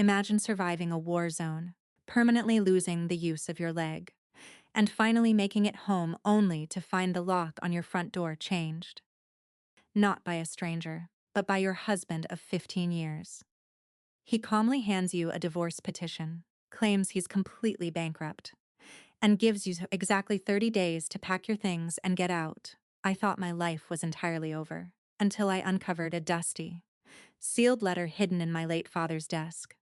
Imagine surviving a war zone, permanently losing the use of your leg, and finally making it home only to find the lock on your front door changed. Not by a stranger, but by your husband of 15 years. He calmly hands you a divorce petition, claims he's completely bankrupt, and gives you exactly 30 days to pack your things and get out. I thought my life was entirely over, until I uncovered a dusty, sealed letter hidden in my late father's desk.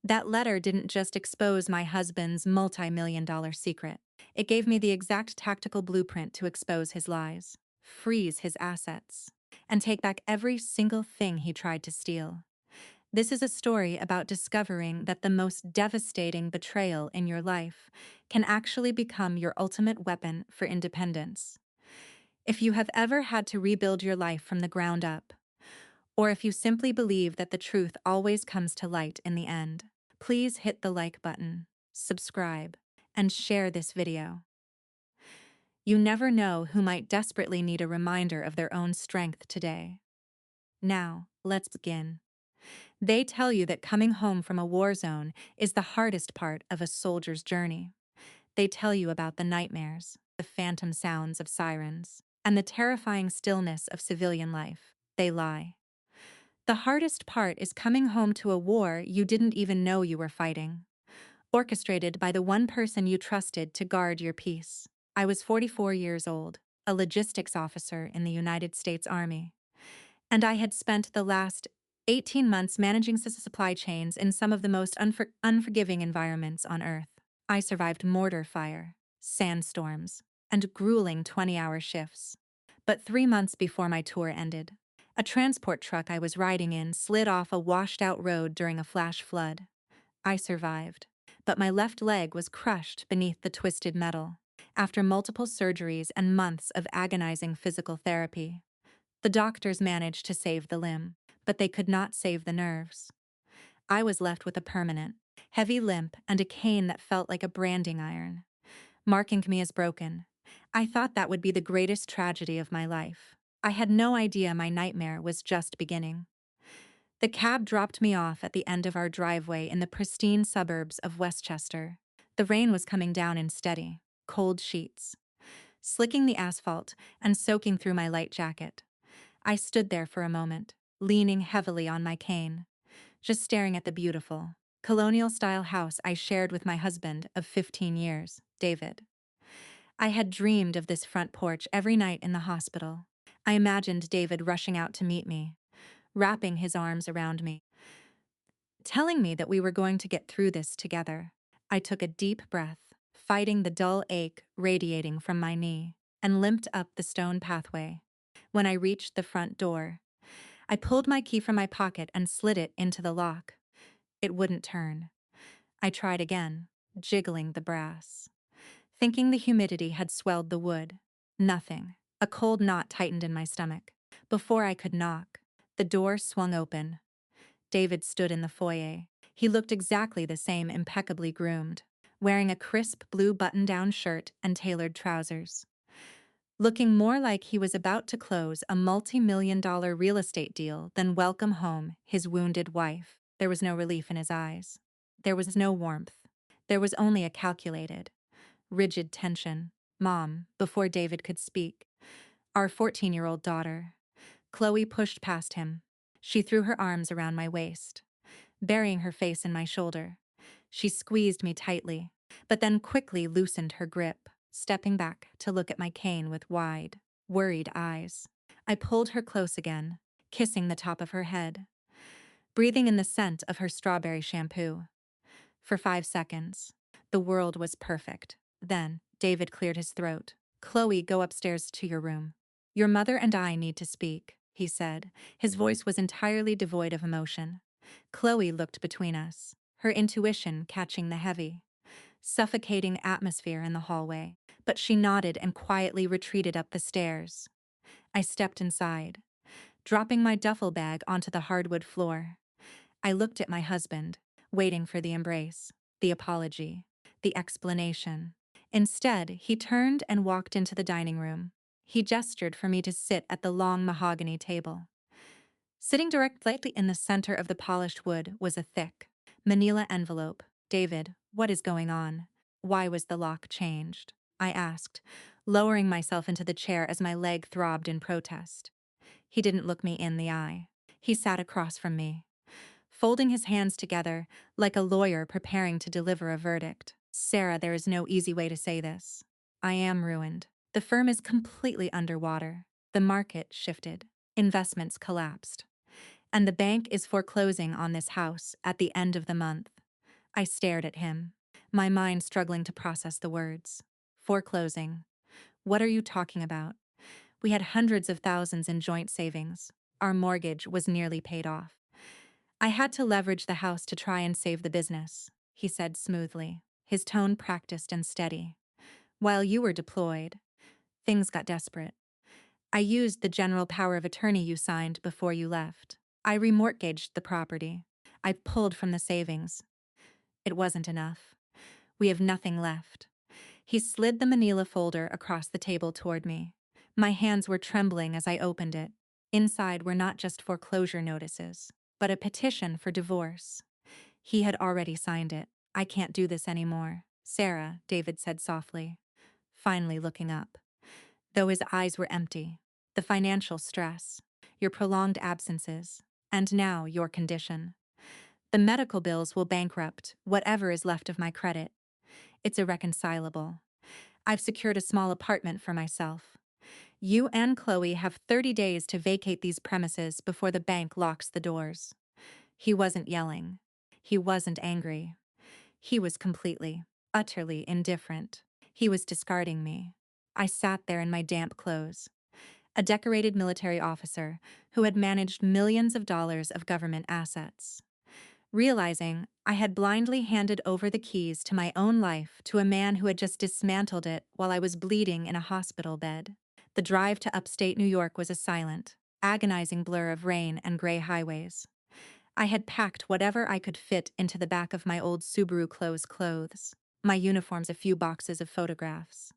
That letter didn't just expose my husband's multi-million-dollar secret. It gave me the exact tactical blueprint to expose his lies, freeze his assets, and take back every single thing he tried to steal. This is a story about discovering that the most devastating betrayal in your life can actually become your ultimate weapon for independence. If you have ever had to rebuild your life from the ground up, or if you simply believe that the truth always comes to light in the end, please hit the like button, subscribe, and share this video. You never know who might desperately need a reminder of their own strength today. Now, let's begin. They tell you that coming home from a war zone is the hardest part of a soldier's journey. They tell you about the nightmares, the phantom sounds of sirens, and the terrifying stillness of civilian life. They lie. The hardest part is coming home to a war you didn't even know you were fighting, orchestrated by the one person you trusted to guard your peace. I was 44 years old, a logistics officer in the United States Army, and I had spent the last 18 months managing supply chains in some of the most unforgiving environments on Earth. I survived mortar fire, sandstorms, and grueling 20-hour shifts. But 3 months before my tour ended, a transport truck I was riding in slid off a washed-out road during a flash flood. I survived, but my left leg was crushed beneath the twisted metal. After multiple surgeries and months of agonizing physical therapy, the doctors managed to save the limb, but they could not save the nerves. I was left with a permanent, heavy limp and a cane that felt like a branding iron, marking me as broken. I thought that would be the greatest tragedy of my life. I had no idea my nightmare was just beginning. The cab dropped me off at the end of our driveway in the pristine suburbs of Westchester. The rain was coming down in steady, cold sheets, slicking the asphalt and soaking through my light jacket. I stood there for a moment, leaning heavily on my cane, just staring at the beautiful, colonial-style house I shared with my husband of 15 years, David. I had dreamed of this front porch every night in the hospital. I imagined David rushing out to meet me, wrapping his arms around me, telling me that we were going to get through this together. I took a deep breath, fighting the dull ache radiating from my knee, and limped up the stone pathway. When I reached the front door, I pulled my key from my pocket and slid it into the lock. It wouldn't turn. I tried again, jiggling the brass, thinking the humidity had swelled the wood. Nothing. A cold knot tightened in my stomach. Before I could knock, the door swung open. David stood in the foyer. He looked exactly the same, impeccably groomed, wearing a crisp blue button-down shirt and tailored trousers, looking more like he was about to close a multi-million-dollar real estate deal than welcome home his wounded wife. There was no relief in his eyes. There was no warmth. There was only a calculated, rigid tension. Mom, before David could speak, our 14-year-old daughter, Chloe pushed past him. She threw her arms around my waist, burying her face in my shoulder. She squeezed me tightly, but then quickly loosened her grip, stepping back to look at my cane with wide, worried eyes. I pulled her close again, kissing the top of her head, breathing in the scent of her strawberry shampoo. For 5 seconds, the world was perfect. Then, David cleared his throat. "Chloe, go upstairs to your room. Your mother and I need to speak," he said. His voice was entirely devoid of emotion. Chloe looked between us, her intuition catching the heavy, suffocating atmosphere in the hallway. But she nodded and quietly retreated up the stairs. I stepped inside, dropping my duffel bag onto the hardwood floor. I looked at my husband, waiting for the embrace, the apology, the explanation. Instead, he turned and walked into the dining room. He gestured for me to sit at the long mahogany table. Sitting directly in the center of the polished wood was a thick, manila envelope. David, what is going on? Why was the lock changed? I asked, lowering myself into the chair as my leg throbbed in protest. He didn't look me in the eye. He sat across from me, folding his hands together like a lawyer preparing to deliver a verdict. Sarah, there is no easy way to say this. I am ruined. The firm is completely underwater. The market shifted. Investments collapsed. And the bank is foreclosing on this house at the end of the month. I stared at him, my mind struggling to process the words. Foreclosing. What are you talking about? We had hundreds of thousands in joint savings. Our mortgage was nearly paid off. I had to leverage the house to try and save the business, he said smoothly, his tone practiced and steady. While you were deployed, things got desperate. I used the general power of attorney you signed before you left. I remortgaged the property. I pulled from the savings. It wasn't enough. We have nothing left. He slid the manila folder across the table toward me. My hands were trembling as I opened it. Inside were not just foreclosure notices, but a petition for divorce. He had already signed it. I can't do this anymore. Sarah, David said softly, finally looking up, though his eyes were empty. The financial stress, your prolonged absences, and now your condition. The medical bills will bankrupt whatever is left of my credit. It's irreconcilable. I've secured a small apartment for myself. You and Chloe have 30 days to vacate these premises before the bank locks the doors. He wasn't yelling. He wasn't angry. He was completely, utterly indifferent. He was discarding me. I sat there in my damp clothes. A decorated military officer who had managed millions of dollars of government assets. Realizing I had blindly handed over the keys to my own life to a man who had just dismantled it while I was bleeding in a hospital bed. The drive to upstate New York was a silent, agonizing blur of rain and gray highways. I had packed whatever I could fit into the back of my old Subaru clothes, my uniforms, a few boxes of photographs,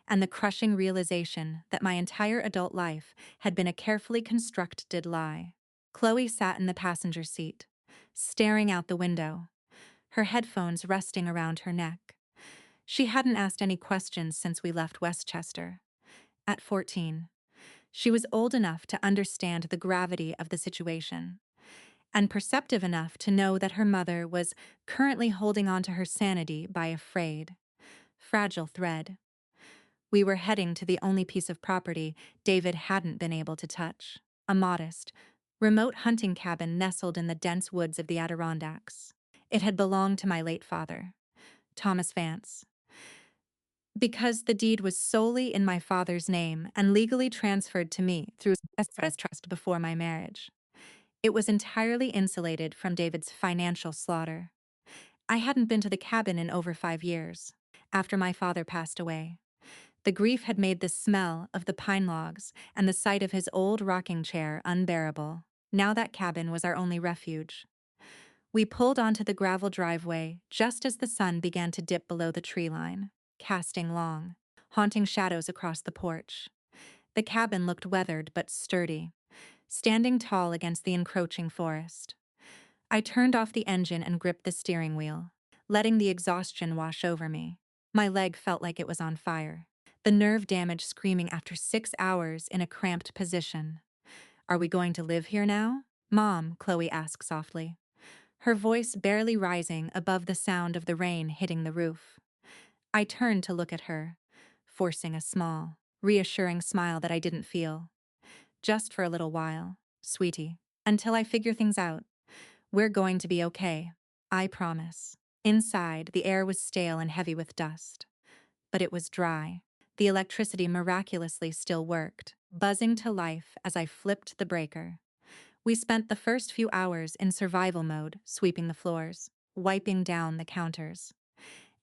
and the crushing realization that my entire adult life had been a carefully constructed lie. Chloe sat in the passenger seat, staring out the window, her headphones resting around her neck. She hadn't asked any questions since we left Westchester. At 14, she was old enough to understand the gravity of the situation, and perceptive enough to know that her mother was currently holding on to her sanity by a fragile thread. We were heading to the only piece of property David hadn't been able to touch, a modest, remote hunting cabin nestled in the dense woods of the Adirondacks. It had belonged to my late father, Thomas Vance. Because the deed was solely in my father's name and legally transferred to me through a trust before my marriage, it was entirely insulated from David's financial slaughter. I hadn't been to the cabin in over 5 years, after my father passed away. The grief had made the smell of the pine logs and the sight of his old rocking chair unbearable. Now that cabin was our only refuge. We pulled onto the gravel driveway just as the sun began to dip below the tree line, casting long, haunting shadows across the porch. The cabin looked weathered but sturdy, standing tall against the encroaching forest. I turned off the engine and gripped the steering wheel, letting the exhaustion wash over me. My leg felt like it was on fire, the nerve damage screaming after 6 hours in a cramped position. Are we going to live here now? Mom, Chloe asked softly, her voice barely rising above the sound of the rain hitting the roof. I turned to look at her, forcing a small, reassuring smile that I didn't feel. Just for a little while, sweetie, until I figure things out. We're going to be okay. I promise. Inside, the air was stale and heavy with dust. But it was dry. The electricity miraculously still worked, buzzing to life as I flipped the breaker. We spent the first few hours in survival mode, sweeping the floors, wiping down the counters,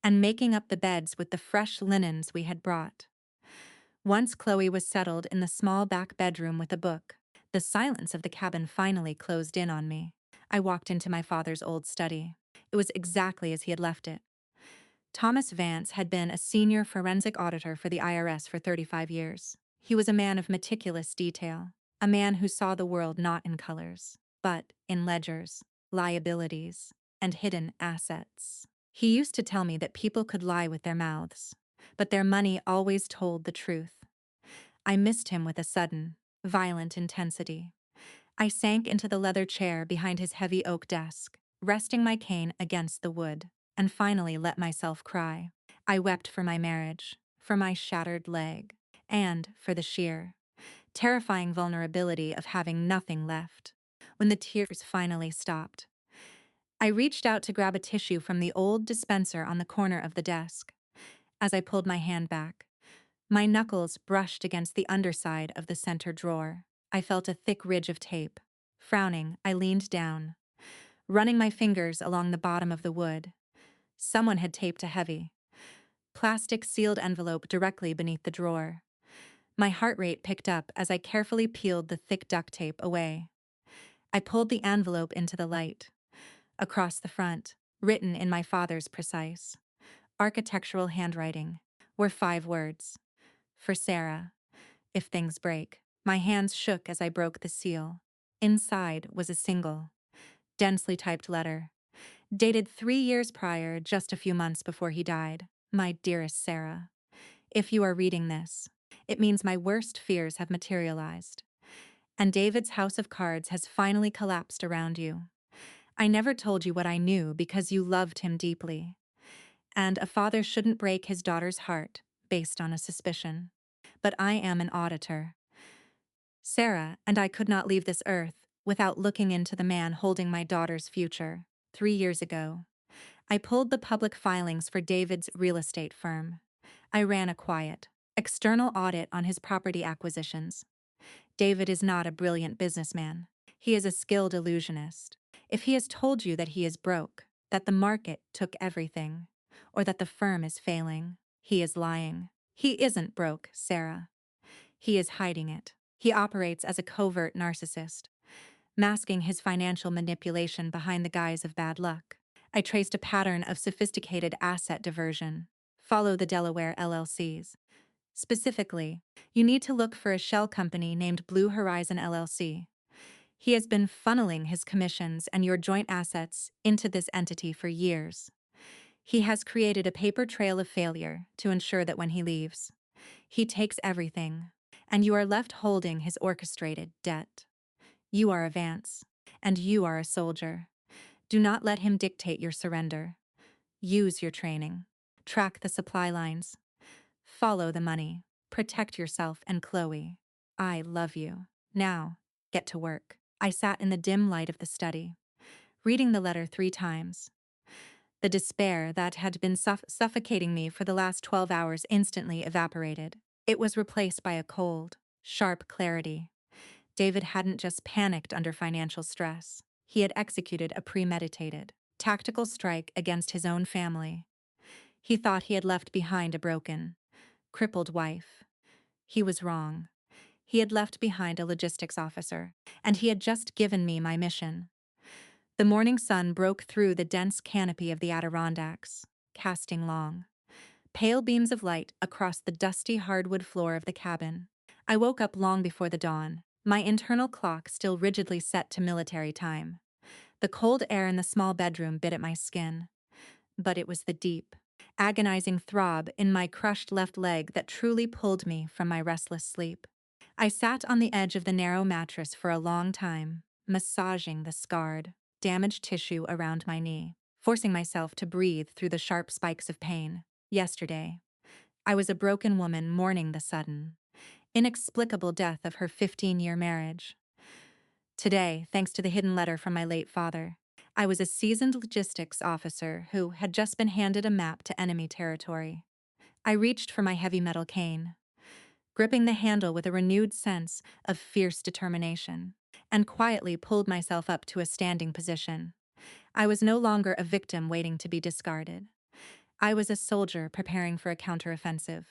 and making up the beds with the fresh linens we had brought. Once Chloe was settled in the small back bedroom with a book, the silence of the cabin finally closed in on me. I walked into my father's old study. It was exactly as he had left it. Thomas Vance had been a senior forensic auditor for the IRS for 35 years. He was a man of meticulous detail, a man who saw the world not in colors, but in ledgers, liabilities, and hidden assets. He used to tell me that people could lie with their mouths, but their money always told the truth. I missed him with a sudden, violent intensity. I sank into the leather chair behind his heavy oak desk, resting my cane against the wood, and finally let myself cry. I wept for my marriage, for my shattered leg, and for the sheer, terrifying vulnerability of having nothing left. When the tears finally stopped, I reached out to grab a tissue from the old dispenser on the corner of the desk. As I pulled my hand back, my knuckles brushed against the underside of the center drawer. I felt a thick ridge of tape. Frowning, I leaned down, running my fingers along the bottom of the wood. Someone had taped a heavy, plastic sealed envelope directly beneath the drawer. My heart rate picked up as I carefully peeled the thick duct tape away. I pulled the envelope into the light. Across the front, written in my father's precise, architectural handwriting, were 5 words. For Sarah, if things break. My hands shook as I broke the seal. Inside was a single, densely typed letter, dated 3 years prior, just a few months before he died. My dearest Sarah, if you are reading this, it means my worst fears have materialized, and David's house of cards has finally collapsed around you. I never told you what I knew because you loved him deeply, and a father shouldn't break his daughter's heart based on a suspicion. But I am an auditor. Sarah and I could not leave this earth without looking into the man holding my daughter's future. 3 years ago, I pulled the public filings for David's real estate firm. I ran a quiet, external audit on his property acquisitions. David is not a brilliant businessman. He is a skilled illusionist. If he has told you that he is broke, that the market took everything, or that the firm is failing, he is lying. He isn't broke, Sarah. He is hiding it. He operates as a covert narcissist, masking his financial manipulation behind the guise of bad luck. I traced a pattern of sophisticated asset diversion. Follow the Delaware LLCs. Specifically, you need to look for a shell company named Blue Horizon LLC. He has been funneling his commissions and your joint assets into this entity for years. He has created a paper trail of failure to ensure that when he leaves, he takes everything, and you are left holding his orchestrated debt. You are a Vance, and you are a soldier. Do not let him dictate your surrender. Use your training. Track the supply lines. Follow the money. Protect yourself and Chloe. I love you. Now, get to work. I sat in the dim light of the study, reading the letter 3 times. The despair that had been suffocating me for the last 12 hours instantly evaporated. It was replaced by a cold, sharp clarity. David hadn't just panicked under financial stress. He had executed a premeditated, tactical strike against his own family. He thought he had left behind a broken, crippled wife. He was wrong. He had left behind a logistics officer, and he had just given me my mission. The morning sun broke through the dense canopy of the Adirondacks, casting long, pale beams of light across the dusty hardwood floor of the cabin. I woke up long before the dawn, my internal clock still rigidly set to military time. The cold air in the small bedroom bit at my skin, but it was the deep, agonizing throb in my crushed left leg that truly pulled me from my restless sleep. I sat on the edge of the narrow mattress for a long time, massaging the scarred, damaged tissue around my knee, forcing myself to breathe through the sharp spikes of pain. Yesterday, I was a broken woman mourning the sudden, inexplicable death of her 15-year marriage. Today, thanks to the hidden letter from my late father, I was a seasoned logistics officer who had just been handed a map to enemy territory. I reached for my heavy metal cane, gripping the handle with a renewed sense of fierce determination, and quietly pulled myself up to a standing position. I was no longer a victim waiting to be discarded. I was a soldier preparing for a counteroffensive.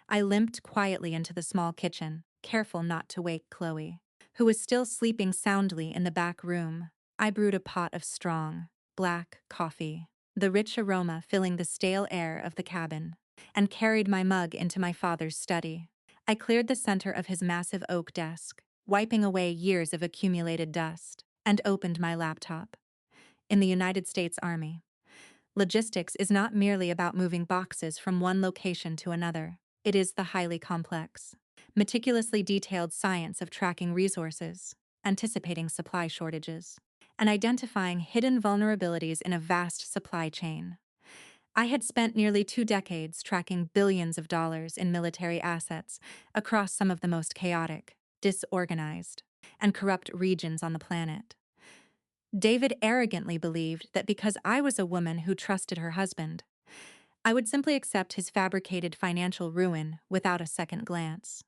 I limped quietly into the small kitchen, careful not to wake Chloe, who was still sleeping soundly in the back room. I brewed a pot of strong, black coffee, the rich aroma filling the stale air of the cabin, and carried my mug into my father's study. I cleared the center of his massive oak desk, wiping away years of accumulated dust, and opened my laptop. In the United States Army, logistics is not merely about moving boxes from one location to another. It is the highly complex, meticulously detailed science of tracking resources, anticipating supply shortages, and identifying hidden vulnerabilities in a vast supply chain. I had spent nearly 2 decades tracking billions of dollars in military assets across some of the most chaotic, disorganized, and corrupt regions on the planet. David arrogantly believed that because I was a woman who trusted her husband, I would simply accept his fabricated financial ruin without a second glance.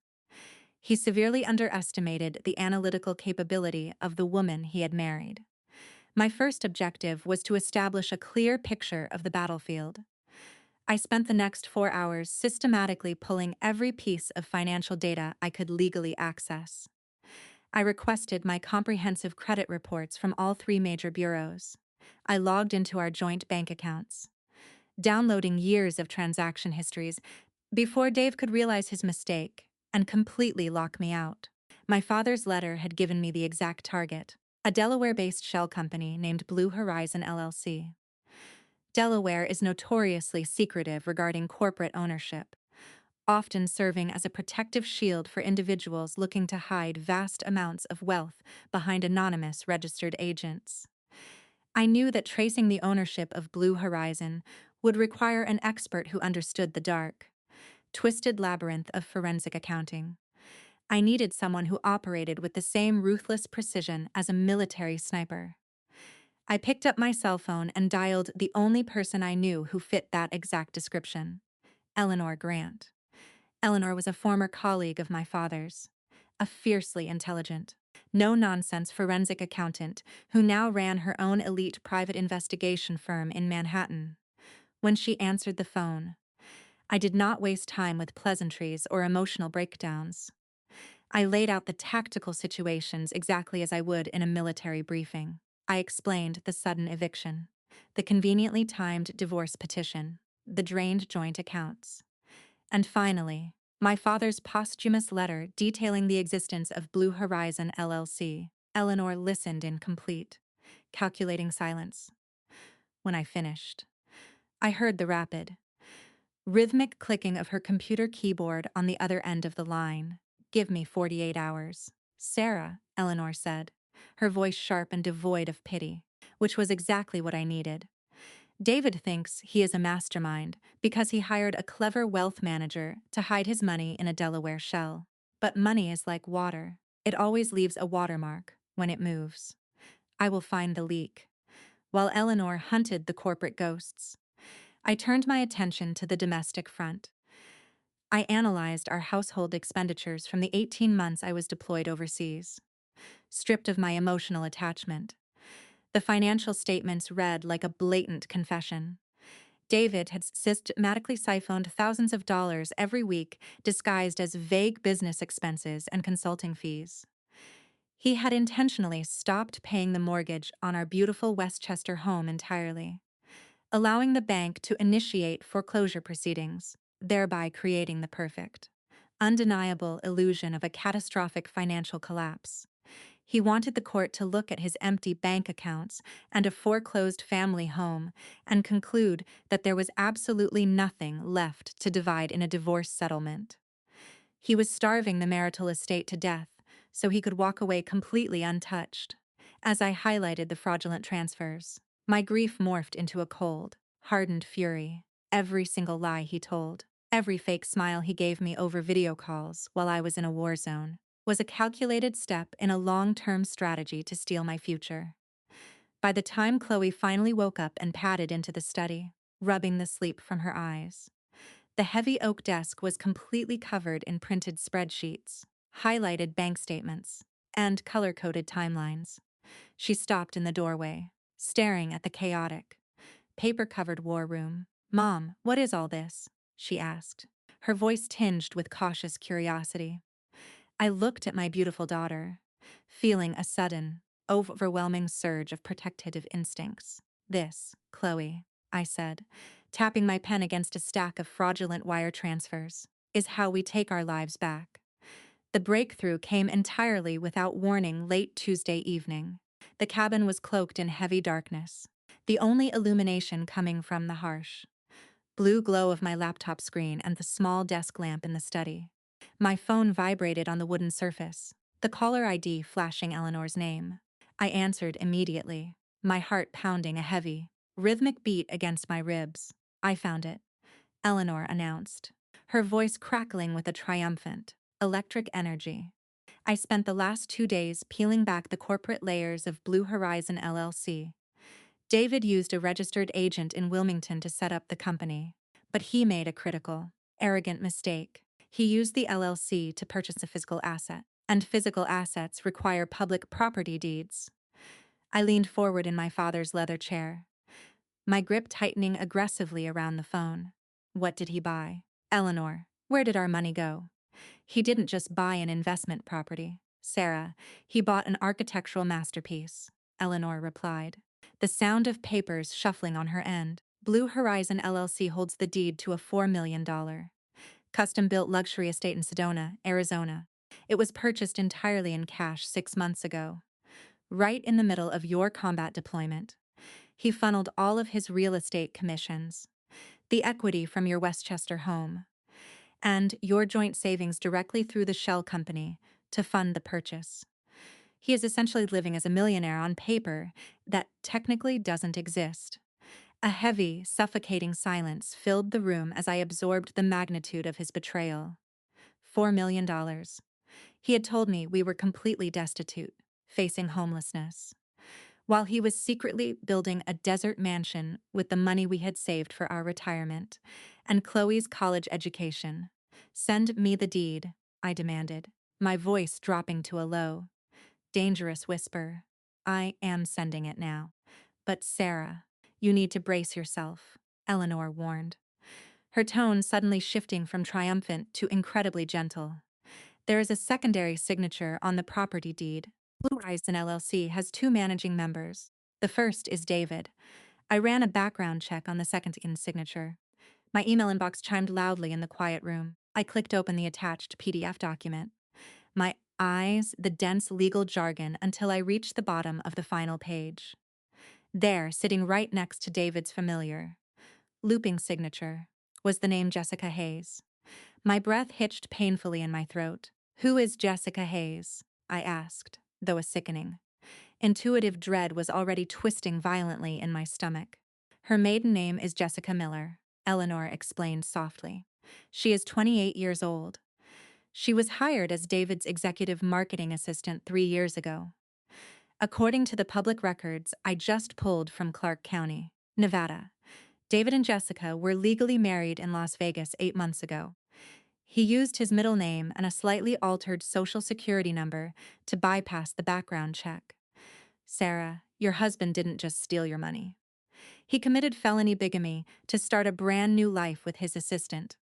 He severely underestimated the analytical capability of the woman he had married. My first objective was to establish a clear picture of the battlefield. I spent the next 4 hours systematically pulling every piece of financial data I could legally access. I requested my comprehensive credit reports from all 3 major bureaus. I logged into our joint bank accounts, downloading years of transaction histories before Dave could realize his mistake and completely lock me out. My father's letter had given me the exact target, a Delaware-based shell company named Blue Horizon LLC. Delaware is notoriously secretive regarding corporate ownership, often serving as a protective shield for individuals looking to hide vast amounts of wealth behind anonymous registered agents. I knew that tracing the ownership of Blue Horizon would require an expert who understood the dark, twisted labyrinth of forensic accounting. I needed someone who operated with the same ruthless precision as a military sniper. I picked up my cell phone and dialed the only person I knew who fit that exact description: Eleanor Grant. Eleanor was a former colleague of my father's, a fiercely intelligent, no-nonsense forensic accountant who now ran her own elite private investigation firm in Manhattan. When she answered the phone, I did not waste time with pleasantries or emotional breakdowns. I laid out the tactical situations exactly as I would in a military briefing. I explained the sudden eviction, the conveniently timed divorce petition, the drained joint accounts, and finally, my father's posthumous letter detailing the existence of Blue Horizon LLC. Eleanor listened in complete, calculating silence. When I finished, I heard the rapid, rhythmic clicking of her computer keyboard on the other end of the line. "Give me 48 hours. Sarah," Eleanor said, her voice sharp and devoid of pity, which was exactly what I needed. David thinks he is a mastermind because he hired a clever wealth manager to hide his money in a Delaware shell. But money is like water. It always leaves a watermark when it moves. I will find the leak. While Eleanor hunted the corporate ghosts, I turned my attention to the domestic front. I analyzed our household expenditures from the 18 months I was deployed overseas. Stripped of my emotional attachment, the financial statements read like a blatant confession. David had systematically siphoned thousands of dollars every week, disguised as vague business expenses and consulting fees. He had intentionally stopped paying the mortgage on our beautiful Westchester home entirely, allowing the bank to initiate foreclosure proceedings, thereby creating the perfect, undeniable illusion of a catastrophic financial collapse. He wanted the court to look at his empty bank accounts and a foreclosed family home and conclude that there was absolutely nothing left to divide in a divorce settlement. He was starving the marital estate to death so he could walk away completely untouched. As I highlighted the fraudulent transfers, my grief morphed into a cold, hardened fury. Every single lie he told, every fake smile he gave me over video calls while I was in a war zone, was a calculated step in a long-term strategy to steal my future. By the time Chloe finally woke up and padded into the study, rubbing the sleep from her eyes, the heavy oak desk was completely covered in printed spreadsheets, highlighted bank statements, and color-coded timelines. She stopped in the doorway, staring at the chaotic, paper-covered war room. "Mom, what is all this?" she asked, her voice tinged with cautious curiosity. I looked at my beautiful daughter, feeling a sudden, overwhelming surge of protective instincts. "This, Chloe," I said, tapping my pen against a stack of fraudulent wire transfers, "is how we take our lives back. The breakthrough came entirely without warning late Tuesday evening. The cabin was cloaked in heavy darkness, the only illumination coming from the harsh blue glow of my laptop screen and the small desk lamp in the study. My phone vibrated on the wooden surface, the caller ID flashing Eleanor's name. I answered immediately, my heart pounding a heavy, rhythmic beat against my ribs. "I found it," Eleanor announced, her voice crackling with a triumphant, electric energy. "I spent the last 2 days peeling back the corporate layers of Blue Horizon LLC. David used a registered agent in Wilmington to set up the company, but he made a critical, arrogant mistake. He used the LLC to purchase a physical asset, and physical assets require public property deeds." I leaned forward in my father's leather chair, my grip tightening aggressively around the phone. "What did he buy?" "Eleanor, where did our money go?" "He didn't just buy an investment property, Sarah. He bought an architectural masterpiece," Eleanor replied, the sound of papers shuffling on her end. "Blue Horizon LLC holds the deed to a $4 million custom-built luxury estate in Sedona, Arizona. It was purchased entirely in cash 6 months ago, right in the middle of your combat deployment. He funneled all of his real estate commissions, the equity from your Westchester home, and your joint savings directly through the shell company to fund the purchase. He is essentially living as a millionaire on paper that technically doesn't exist." A heavy, suffocating silence filled the room as I absorbed the magnitude of his betrayal. $4 million. He had told me we were completely destitute, facing homelessness, while he was secretly building a desert mansion with the money we had saved for our retirement and Chloe's college education. "Send me the deed," I demanded, my voice dropping to a low, dangerous whisper. "I am sending it now. But Sarah, you need to brace yourself," Eleanor warned, her tone suddenly shifting from triumphant to incredibly gentle. "There is a secondary signature on the property deed. Blue Horizon LLC has 2 managing members. The first is David. I ran a background check on the second signature." My email inbox chimed loudly in the quiet room. I clicked open the attached PDF document, my eyes the dense legal jargon until I reached the bottom of the final page. There, sitting right next to David's familiar, looping signature, was the name Jessica Hayes. My breath hitched painfully in my throat. "Who is Jessica Hayes?" I asked, though a sickening, intuitive dread was already twisting violently in my stomach. "Her maiden name is Jessica Miller," Eleanor explained softly. "She is 28 years old. She was hired as David's executive marketing assistant 3 years ago. According to the public records I just pulled from Clark County, Nevada, David and Jessica were legally married in Las Vegas 8 months ago. He used his middle name and a slightly altered social security number to bypass the background check. Sarah, your husband didn't just steal your money. He committed felony bigamy to start a brand new life with his assistant."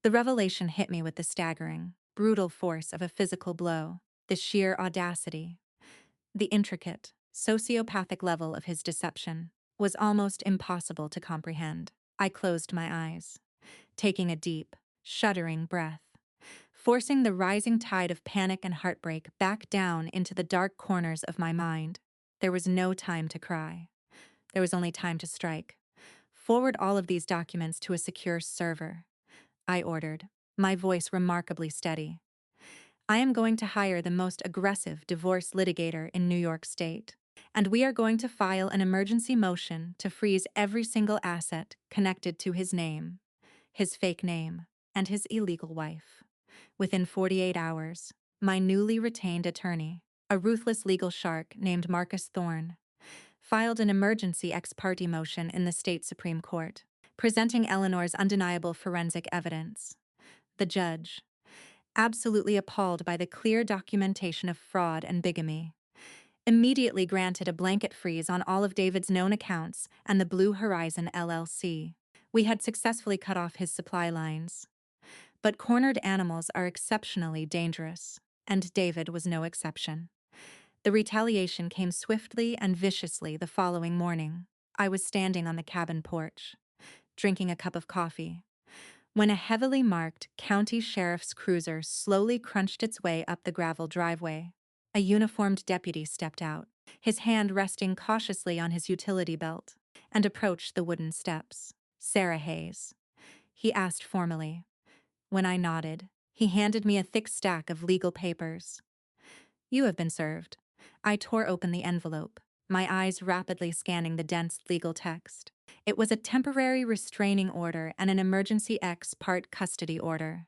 The revelation hit me with the staggering, brutal force of a physical blow, the sheer audacity. The intricate, sociopathic level of his deception was almost impossible to comprehend. I closed my eyes, taking a deep, shuddering breath, forcing the rising tide of panic and heartbreak back down into the dark corners of my mind. There was no time to cry. There was only time to strike. "Forward all of these documents to a secure server," I ordered, my voice remarkably steady. "I am going to hire the most aggressive divorce litigator in New York State, and we are going to file an emergency motion to freeze every single asset connected to his name, his fake name, and his illegal wife. Within 48 hours, my newly retained attorney, a ruthless legal shark named Marcus Thorne, filed an emergency ex parte motion in the state Supreme Court, presenting Eleanor's undeniable forensic evidence. The judge, absolutely appalled by the clear documentation of fraud and bigamy, immediately granted a blanket freeze on all of David's known accounts and the Blue Horizon LLC. We had successfully cut off his supply lines. But cornered animals are exceptionally dangerous, and David was no exception. The retaliation came swiftly and viciously the following morning. I was standing on the cabin porch, drinking a cup of coffee, when a heavily marked county sheriff's cruiser slowly crunched its way up the gravel driveway. A uniformed deputy stepped out, his hand resting cautiously on his utility belt, and approached the wooden steps. "Sarah Hayes?" he asked formally. When I nodded, he handed me a thick stack of legal papers. "You have been served." I tore open the envelope, my eyes rapidly scanning the dense legal text. It was a temporary restraining order and an emergency ex parte custody order.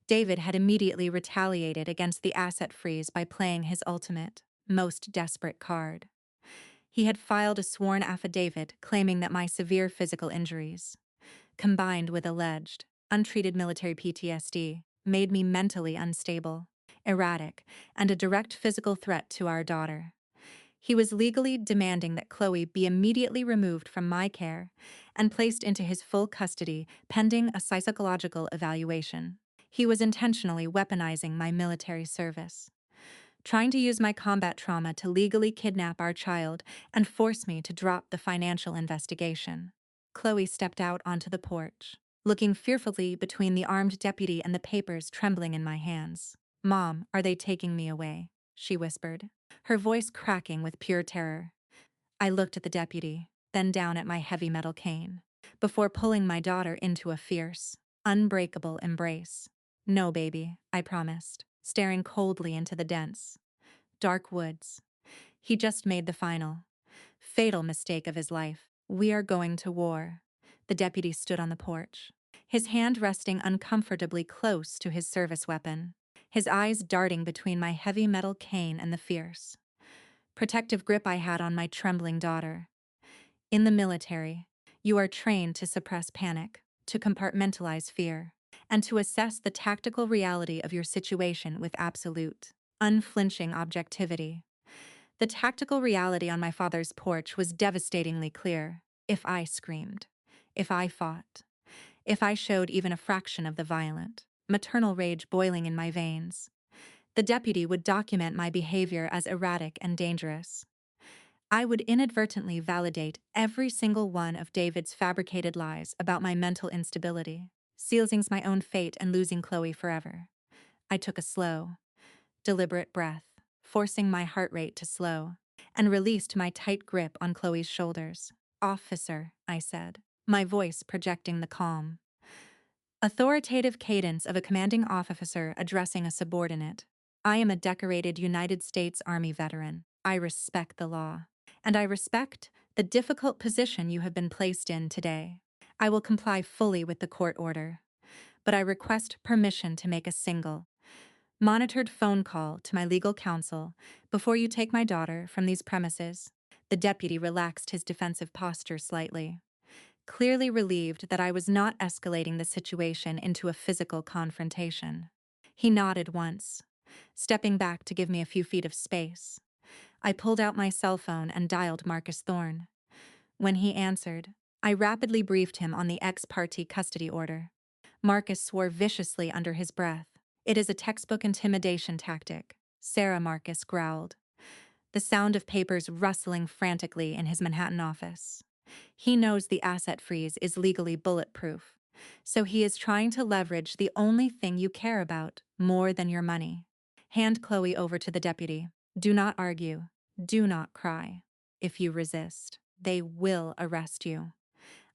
David had immediately retaliated against the asset freeze by playing his ultimate, most desperate card. He had filed a sworn affidavit claiming that my severe physical injuries, combined with alleged, untreated military PTSD, made me mentally unstable, erratic, and a direct physical threat to our daughter. He was legally demanding that Chloe be immediately removed from my care and placed into his full custody pending a psychological evaluation. He was intentionally weaponizing my military service, trying to use my combat trauma to legally kidnap our child and force me to drop the financial investigation. Chloe stepped out onto the porch, looking fearfully between the armed deputy and the papers trembling in my hands. "Mom, are they taking me away?" she whispered, her voice cracking with pure terror. I looked at the deputy, then down at my heavy metal cane, before pulling my daughter into a fierce, unbreakable embrace. "No, baby," I promised, staring coldly into the dense, dark woods. He just made the final, fatal mistake of his life. "We are going to war." The deputy stood on the porch, his hand resting uncomfortably close to his service weapon, his eyes darting between my heavy metal cane and the fierce, protective grip I had on my trembling daughter. "In the military, you are trained to suppress panic, to compartmentalize fear, and to assess the tactical reality of your situation with absolute, unflinching objectivity." The tactical reality on my father's porch was devastatingly clear. If I screamed, if I fought, if I showed even a fraction of the violent, maternal rage boiling in my veins, the deputy would document my behavior as erratic and dangerous. I would inadvertently validate every single one of David's fabricated lies about my mental instability, sealing my own fate and losing Chloe forever. I took a slow, deliberate breath, forcing my heart rate to slow, and released my tight grip on Chloe's shoulders. "Officer," I said, my voice projecting the calm, authoritative cadence of a commanding officer addressing a subordinate. "I am a decorated United States Army veteran. I respect the law, and I respect the difficult position you have been placed in today. I will comply fully with the court order, but I request permission to make a single, monitored phone call to my legal counsel before you take my daughter from these premises." The deputy relaxed his defensive posture slightly, clearly relieved that I was not escalating the situation into a physical confrontation. He nodded once, stepping back to give me a few feet of space. I pulled out my cell phone and dialed Marcus Thorne. When he answered, I rapidly briefed him on the ex parte custody order. Marcus swore viciously under his breath. "It is a textbook intimidation tactic," Sarah Marcus growled, the sound of papers rustling frantically in his Manhattan office. "He knows the asset freeze is legally bulletproof, so he is trying to leverage the only thing you care about more than your money." Hand Chloe over to the deputy. "Do not argue. Do not cry. If you resist, they will arrest you.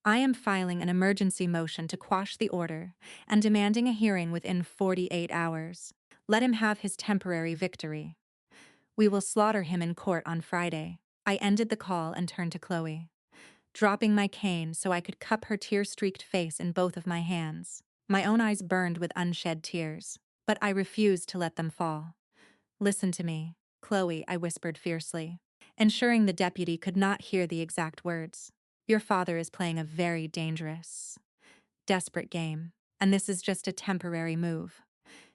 I am filing an emergency motion to quash the order and demanding a hearing within 48 hours. Let him have his temporary victory. We will slaughter him in court on Friday." I ended the call and turned to Chloe, dropping my cane so I could cup her tear-streaked face in both of my hands. My own eyes burned with unshed tears, but I refused to let them fall. "Listen to me, Chloe," I whispered fiercely, ensuring the deputy could not hear the exact words. "Your father is playing a very dangerous, desperate game, and this is just a temporary move.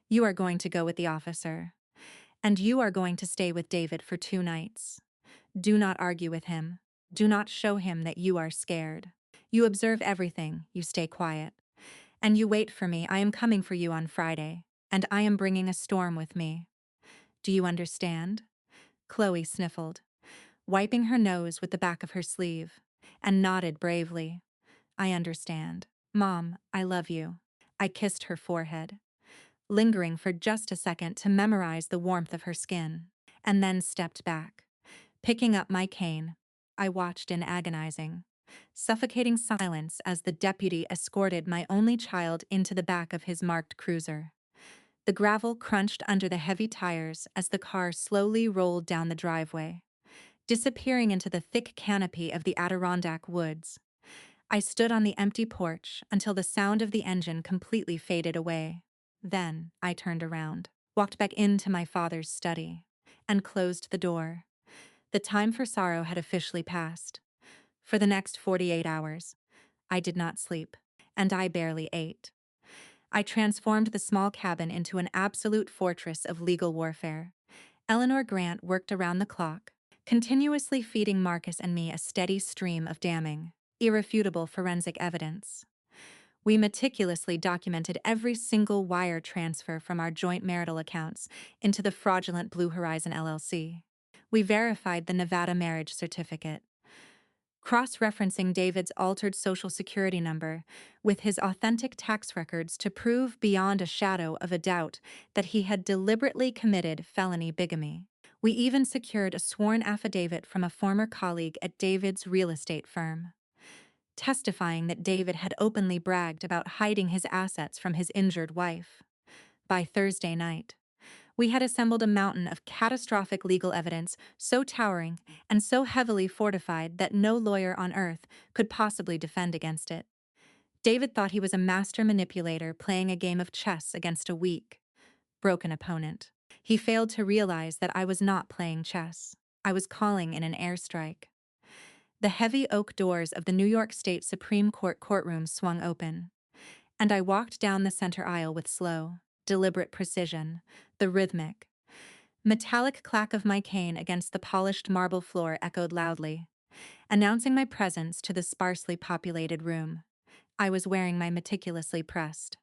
You are going to go with the officer, and you are going to stay with David for 2 nights. Do not argue with him. Do not show him that you are scared. You observe everything, you stay quiet. And you wait for me. I am coming for you on Friday, and I am bringing a storm with me. Do you understand?" Chloe sniffled, wiping her nose with the back of her sleeve, and nodded bravely. "I understand. Mom, I love you." I kissed her forehead, lingering for just a second to memorize the warmth of her skin, and then stepped back. Picking up my cane, I watched in agonizing, suffocating silence as the deputy escorted my only child into the back of his marked cruiser. The gravel crunched under the heavy tires as the car slowly rolled down the driveway, disappearing into the thick canopy of the Adirondack woods. I stood on the empty porch until the sound of the engine completely faded away. Then I turned around, walked back into my father's study, and closed the door. The time for sorrow had officially passed. For the next 48 hours, I did not sleep, and I barely ate. I transformed the small cabin into an absolute fortress of legal warfare. Eleanor Grant worked around the clock, continuously feeding Marcus and me a steady stream of damning, irrefutable forensic evidence. We meticulously documented every single wire transfer from our joint marital accounts into the fraudulent Blue Horizon LLC. We verified the Nevada marriage certificate, cross-referencing David's altered social security number with his authentic tax records to prove beyond a shadow of a doubt that he had deliberately committed felony bigamy. We even secured a sworn affidavit from a former colleague at David's real estate firm, testifying that David had openly bragged about hiding his assets from his injured wife. By Thursday night, we had assembled a mountain of catastrophic legal evidence so towering and so heavily fortified that no lawyer on earth could possibly defend against it. David thought he was a master manipulator playing a game of chess against a weak, broken opponent. He failed to realize that I was not playing chess. I was calling in an airstrike. The heavy oak doors of the New York State Supreme Court courtroom swung open, and I walked down the center aisle with slow, deliberate precision. The rhythmic, metallic clack of my cane against the polished marble floor echoed loudly, announcing my presence to the sparsely populated room. I was wearing my meticulously pressed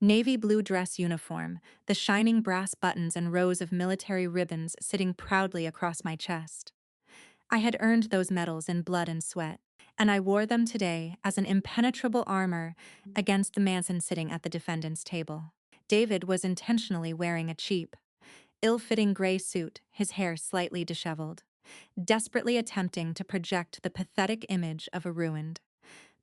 navy blue dress uniform, the shining brass buttons and rows of military ribbons sitting proudly across my chest. I had earned those medals in blood and sweat, and I wore them today as an impenetrable armor against the Manson sitting at the defendant's table. David was intentionally wearing a cheap, ill-fitting gray suit, his hair slightly disheveled, desperately attempting to project the pathetic image of a ruined,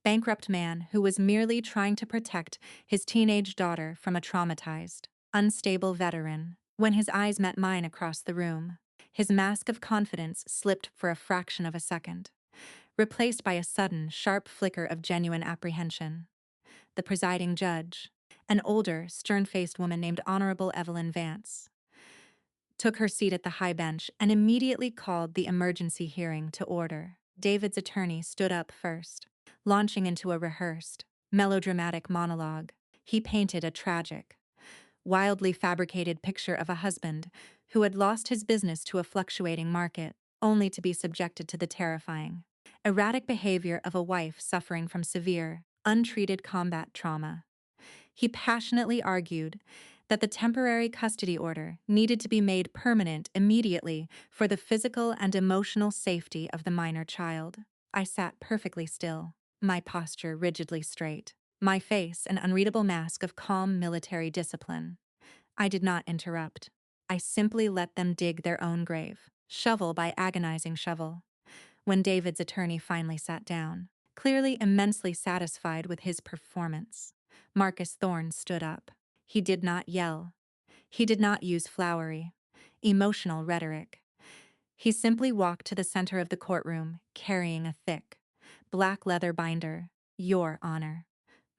bankrupt man who was merely trying to protect his teenage daughter from a traumatized, unstable veteran. When his eyes met mine across the room, his mask of confidence slipped for a fraction of a second, replaced by a sudden, sharp flicker of genuine apprehension. The presiding judge, an older, stern-faced woman named Honorable Evelyn Vance, took her seat at the high bench and immediately called the emergency hearing to order. David's attorney stood up first, launching into a rehearsed, melodramatic monologue. He painted a tragic, wildly fabricated picture of a husband who had lost his business to a fluctuating market, only to be subjected to the terrifying, erratic behavior of a wife suffering from severe, untreated combat trauma. He passionately argued that the temporary custody order needed to be made permanent immediately for the physical and emotional safety of the minor child. I sat perfectly still, my posture rigidly straight, my face an unreadable mask of calm military discipline. I did not interrupt. I simply let them dig their own grave, shovel by agonizing shovel. When David's attorney finally sat down, clearly immensely satisfied with his performance, Marcus Thorne stood up. He did not yell. He did not use flowery, emotional rhetoric. He simply walked to the center of the courtroom, carrying a thick, black leather binder. "Your Honor,"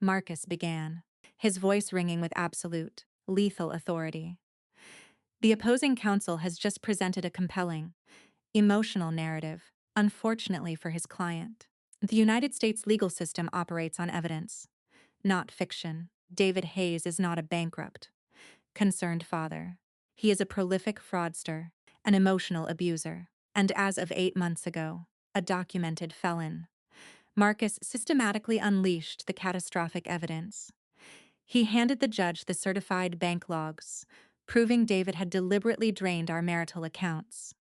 Marcus began, his voice ringing with absolute, lethal authority. "The opposing counsel has just presented a compelling, emotional narrative, unfortunately for his client. The United States legal system operates on evidence, not fiction. David Hayes is not a bankrupt, concerned father. He is a prolific fraudster, an emotional abuser, and as of 8 months ago, a documented felon." Marcus systematically unleashed the catastrophic evidence. He handed the judge the certified bank logs, proving David had deliberately drained our marital accounts.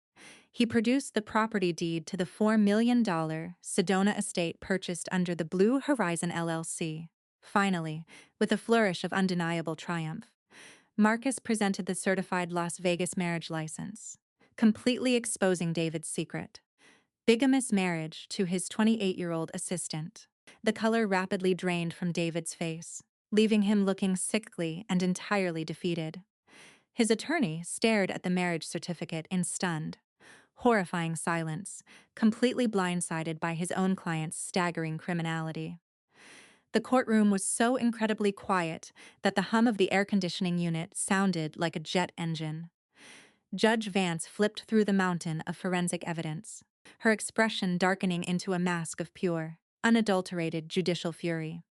He produced the property deed to the $4 million Sedona estate purchased under the Blue Horizon LLC. Finally, with a flourish of undeniable triumph, Marcus presented the certified Las Vegas marriage license, completely exposing David's secret. Bigamous marriage to his 28-year-old assistant. The color rapidly drained from David's face, leaving him looking sickly and entirely defeated. His attorney stared at the marriage certificate in stunned, horrifying silence, completely blindsided by his own client's staggering criminality. The courtroom was so incredibly quiet that the hum of the air conditioning unit sounded like a jet engine. Judge Vance flipped through the mountain of forensic evidence, her expression darkening into a mask of pure, unadulterated judicial fury.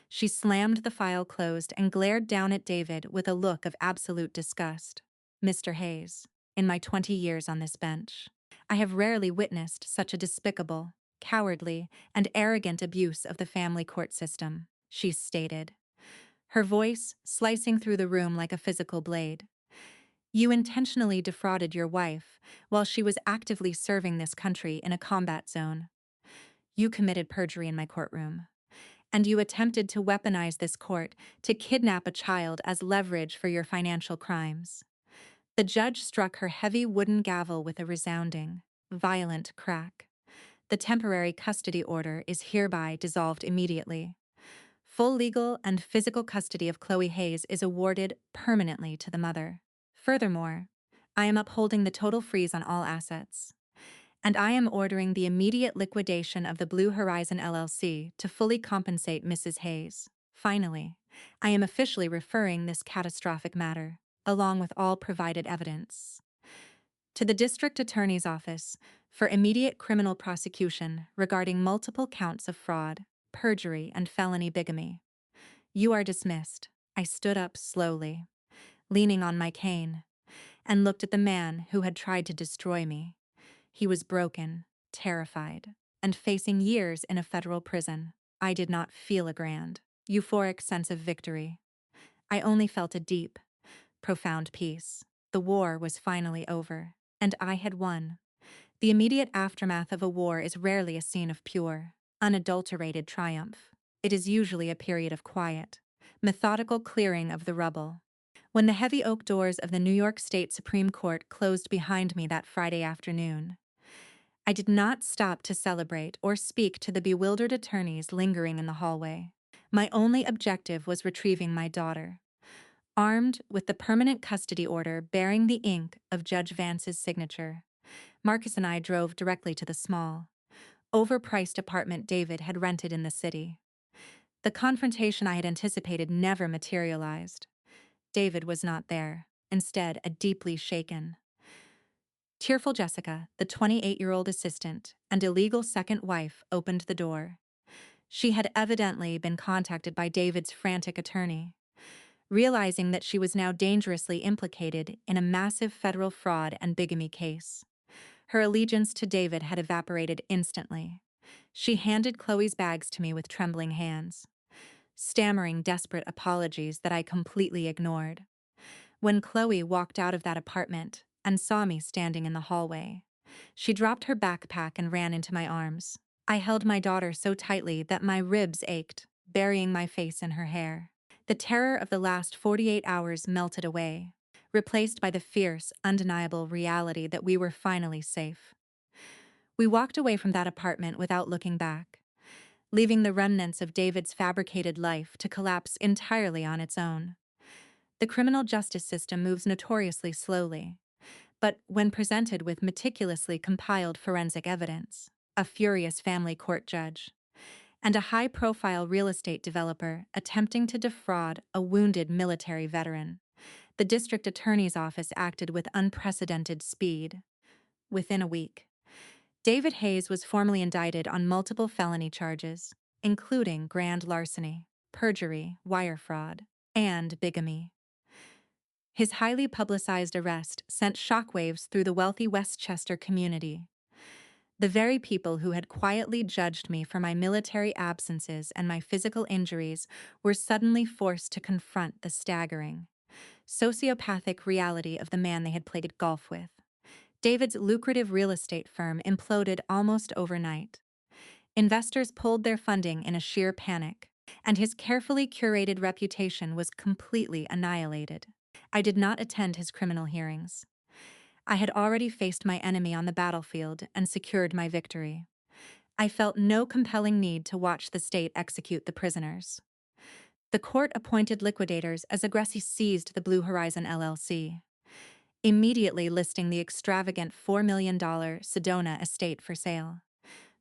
She slammed the file closed and glared down at David with a look of absolute disgust. Mr. Hayes, in my 20 years on this bench, I have rarely witnessed such a despicable, cowardly, and arrogant abuse of the family court system, she stated, her voice slicing through the room like a physical blade. You intentionally defrauded your wife while she was actively serving this country in a combat zone. You committed perjury in my courtroom. And you attempted to weaponize this court to kidnap a child as leverage for your financial crimes. The judge struck her heavy wooden gavel with a resounding, violent crack. The temporary custody order is hereby dissolved immediately. Full legal and physical custody of Chloe Hayes is awarded permanently to the mother. Furthermore, I am upholding the total freeze on all assets. And I am ordering the immediate liquidation of the Blue Horizon LLC to fully compensate Mrs. Hayes. Finally, I am officially referring this catastrophic matter, along with all provided evidence, to the District Attorney's Office for immediate criminal prosecution regarding multiple counts of fraud, perjury, and felony bigamy. You are dismissed. I stood up slowly, leaning on my cane, and looked at the man who had tried to destroy me. He was broken, terrified, and facing years in a federal prison. I did not feel a grand, euphoric sense of victory. I only felt a deep, profound peace. The war was finally over, and I had won. The immediate aftermath of a war is rarely a scene of pure, unadulterated triumph. It is usually a period of quiet, methodical clearing of the rubble. When the heavy oak doors of the New York State Supreme Court closed behind me that Friday afternoon, I did not stop to celebrate or speak to the bewildered attorneys lingering in the hallway. My only objective was retrieving my daughter. Armed with the permanent custody order bearing the ink of Judge Vance's signature, Marcus and I drove directly to the small, overpriced apartment David had rented in the city. The confrontation I had anticipated never materialized. David was not there, instead a deeply shaken, tearful Jessica, the 28-year-old assistant and illegal second wife, opened the door. She had evidently been contacted by David's frantic attorney. Realizing that she was now dangerously implicated in a massive federal fraud and bigamy case, her allegiance to David had evaporated instantly. She handed Chloe's bags to me with trembling hands, stammering desperate apologies that I completely ignored. When Chloe walked out of that apartment and saw me standing in the hallway, she dropped her backpack and ran into my arms. I held my daughter so tightly that my ribs ached, burying my face in her hair. The terror of the last 48 hours melted away, replaced by the fierce, undeniable reality that we were finally safe. We walked away from that apartment without looking back, leaving the remnants of David's fabricated life to collapse entirely on its own. The criminal justice system moves notoriously slowly, but when presented with meticulously compiled forensic evidence, a furious family court judge, and a high-profile real estate developer attempting to defraud a wounded military veteran, the district attorney's office acted with unprecedented speed. Within a week, David Hayes was formally indicted on multiple felony charges, including grand larceny, perjury, wire fraud, and bigamy. His highly publicized arrest sent shockwaves through the wealthy Westchester community. The very people who had quietly judged me for my military absences and my physical injuries were suddenly forced to confront the staggering, sociopathic reality of the man they had played golf with. David's lucrative real estate firm imploded almost overnight. Investors pulled their funding in a sheer panic, and his carefully curated reputation was completely annihilated. I did not attend his criminal hearings. I had already faced my enemy on the battlefield and secured my victory. I felt no compelling need to watch the state execute the prisoners. The court appointed liquidators as Aggressy seized the Blue Horizon LLC, immediately listing the extravagant $4 million Sedona estate for sale.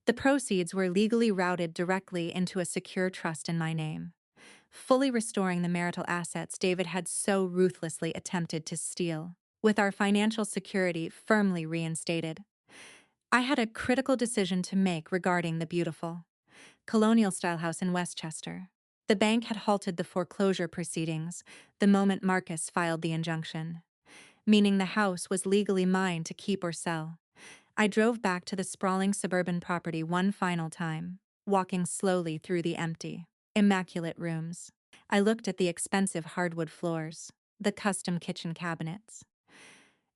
The proceeds were legally routed directly into a secure trust in my name, fully restoring the marital assets David had so ruthlessly attempted to steal. With our financial security firmly reinstated, I had a critical decision to make regarding the beautiful, colonial-style house in Westchester. The bank had halted the foreclosure proceedings the moment Marcus filed the injunction, meaning the house was legally mine to keep or sell. I drove back to the sprawling suburban property one final time, walking slowly through the empty, immaculate rooms. I looked at the expensive hardwood floors, the custom kitchen cabinets,